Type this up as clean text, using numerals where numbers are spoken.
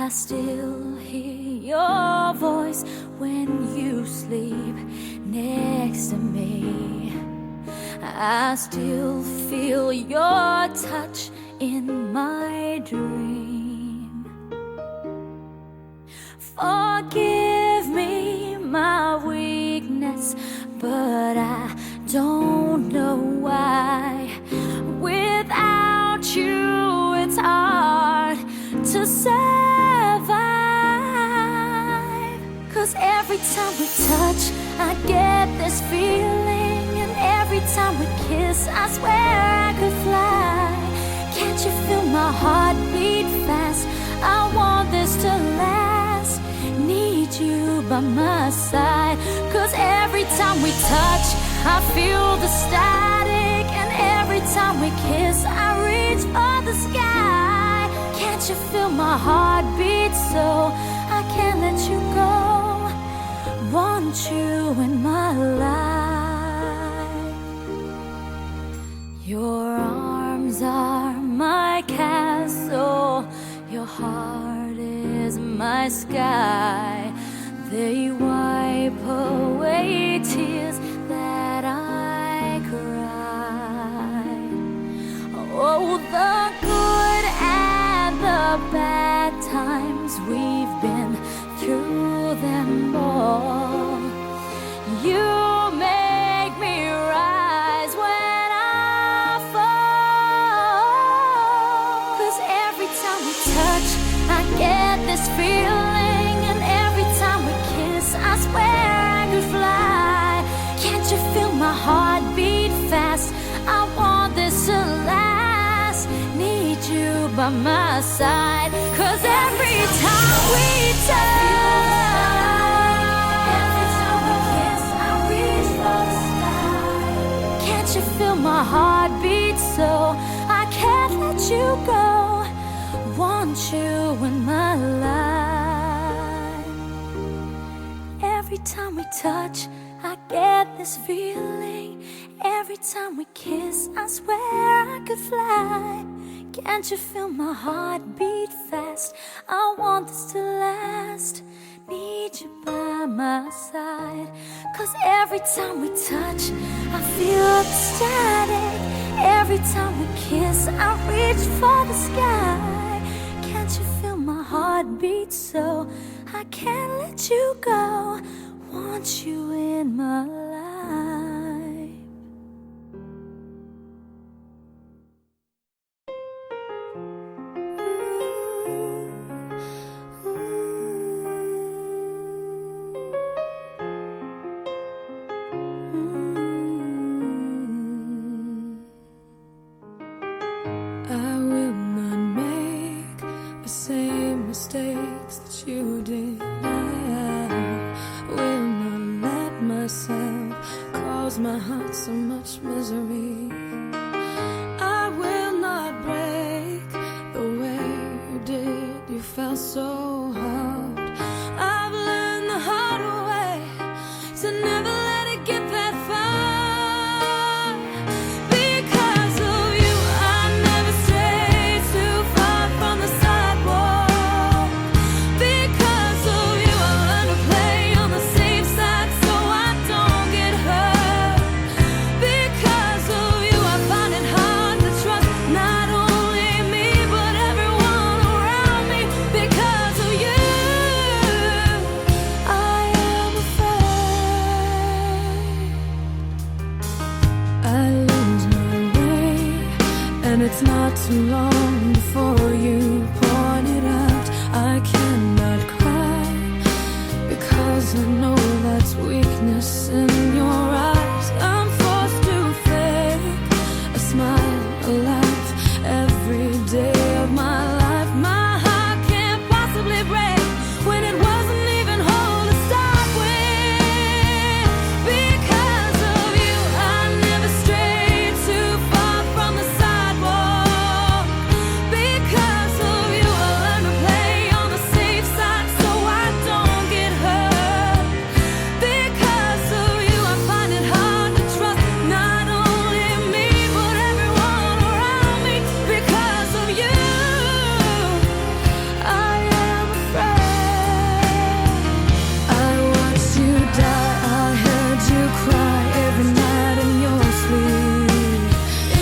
I still hear your voice when you sleep next to me. I still feel your touch in my dream. Forgive me my weakness, but I don't know why. Without you, it's hard to survive. 'Cause every time we touch, I get this feeling, and every time we kiss, I swear I could fly. Can't you feel my heart beat fast? I want this to last. Need you by my side. 'Cause every time we touch, I feel the static, and every time we kiss, I reach for the sky. Can't you feel my heart beat so I can't let you go? Want you in my life. Your arms are my castle, your heart is my sky. They wipe away tears that I cried. Oh, the good and the bad times, we've been through them all. You make me rise when I fall. 'Cause every time we touch, I get this feeling, and every time we kiss, I swear I could fly. Can't you feel my heart beat fast? I want this to last. Need you by my side. 'Cause every time we touch, every time we kiss, I reach for the sky. Can't you feel my heart beat so I can't let you go? Want you in my life. Every time we touch, I get this feeling. Every time we kiss, I swear I could fly. Can't you feel my heart beat fast? I want this to last. Need you by my side. 'Cause every time we touch, I feel the static. Every time we kiss, I reach for the sky. Can't you feel my heart beat so I can't let you go? Want you in my life. I will not make the same mistakes that you did. I will not let myself cause my heart so much misery. I will not break the way you did. You felt so hard. I've learned the hard way to never let it get that far. And it's not too long before you point it out. I cannot cry because I know that's weakness in